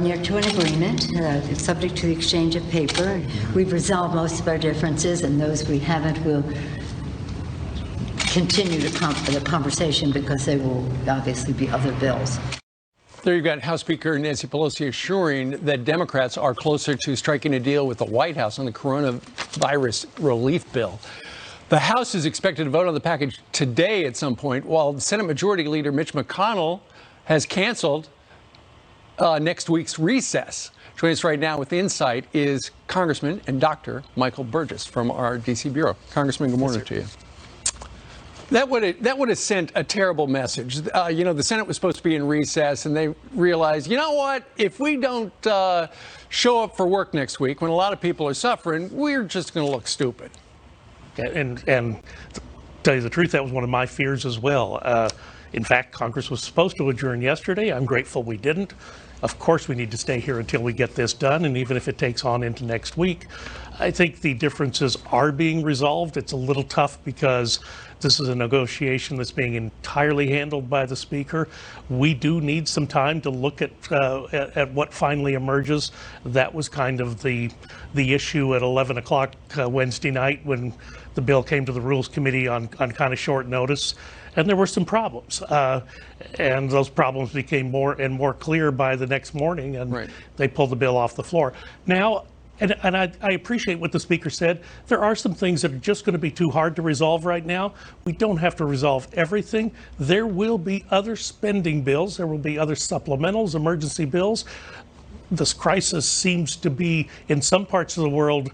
near to an agreement. It's subject to the exchange of paper. We've resolved most of our differences, and those we haven't will continue the conversation because there will obviously be other bills. There you've got House Speaker Nancy Pelosi assuring that Democrats are closer to striking a deal with the White House on the coronavirus relief bill. The House is expected to vote on the package today at some point, while Senate Majority Leader Mitch McConnell has canceled next week's recess. Joining us right now with insight is Congressman and Dr. Michael Burgess from our D.C. Bureau. Congressman, good morning to you. That would have sent a terrible message. The Senate was supposed to be in recess, and they realized, you know what, if we don't show up for work next week when a lot of people are suffering, we're just going to look stupid. And to tell you the truth, that was one of my fears as well. In fact, Congress was supposed to adjourn yesterday. I'm grateful we didn't. Of course, we need to stay here until we get this done, and even if it takes on into next week, I think the differences are being resolved. It's a little tough because this is a negotiation that's being entirely handled by the Speaker. We do need some time to look at what finally emerges. That was kind of the issue at 11 o'clock Wednesday night when the bill came to the Rules Committee on kind of short notice. And there were some problems, and those problems became more and more clear by the next morning, and they pulled the bill off the floor. Now, and I appreciate what the Speaker said. There are some things that are just going to be too hard to resolve right now. We don't have to resolve everything. There will be other spending bills. There will be other supplementals, emergency bills. This crisis seems to be, in some parts of the world,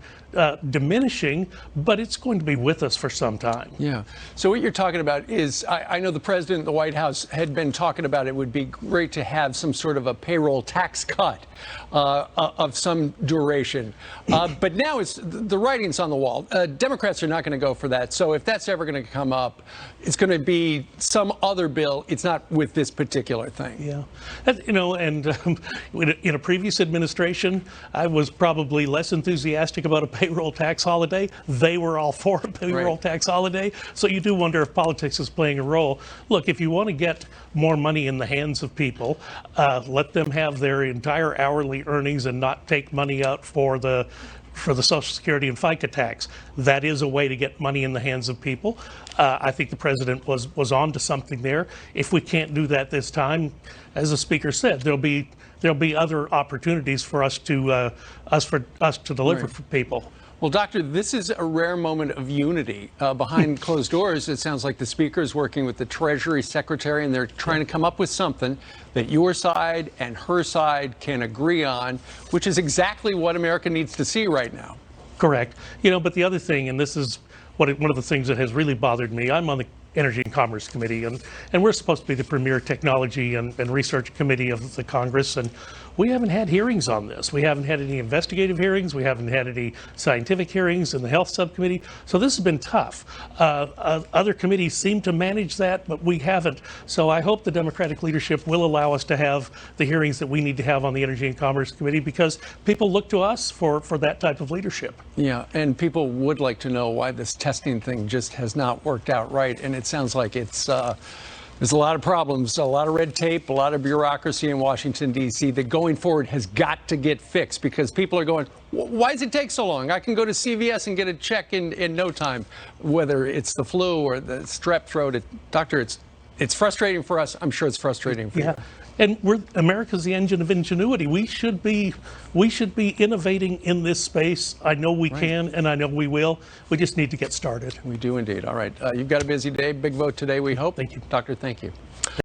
diminishing, but it's going to be with us for some time. Yeah. So what you're talking about is, I know the president of the White House had been talking about it would be great to have some sort of a payroll tax cut of some duration. But now it's the writing's on the wall. Democrats are not going to go for that. So if that's ever going to come up, it's going to be some other bill. It's not with this particular thing. Yeah. And in a previous administration, I was probably less enthusiastic about a payroll tax holiday. They were all for a payroll tax holiday. So you do wonder if politics is playing a role. Look, if you want to get more money in the hands of people, let them have their entire hourly earnings and not take money out for the Social Security and FICA tax. That is a way to get money in the hands of people. I think the president was on to something there. If we can't do that this time, as the Speaker said, there'll be other opportunities for us to deliver for people. Well, Doctor, this is a rare moment of unity. Behind closed doors, it sounds like the Speaker is working with the Treasury Secretary, and they're trying to come up with something that your side and her side can agree on, which is exactly what America needs to see right now. Correct. But the other thing, and this is one of the things that has really bothered me, I'm on the Energy and Commerce Committee, and we're supposed to be the premier technology and research committee of the Congress, and we haven't had hearings on this. We haven't had any investigative hearings. We haven't had any scientific hearings in the Health Subcommittee. So this has been tough. Other committees seem to manage that, but we haven't. So I hope the Democratic leadership will allow us to have the hearings that we need to have on the Energy and Commerce Committee, because people look to us for that type of leadership. Yeah, and people would like to know why this testing thing just has not worked out right. And it sounds like there's a lot of problems, a lot of red tape, a lot of bureaucracy in Washington, D.C. that going forward has got to get fixed, because people are going, why does it take so long? I can go to CVS and get a check in no time, whether it's the flu or the strep throat. Doctor, it's frustrating for us. I'm sure it's frustrating for you. And America's the engine of ingenuity. We should be innovating in this space. I know we can, and I know we will. We just need to get started. We do indeed. All right. You've got a busy day. Big vote today, we hope. Thank you. Doctor, thank you.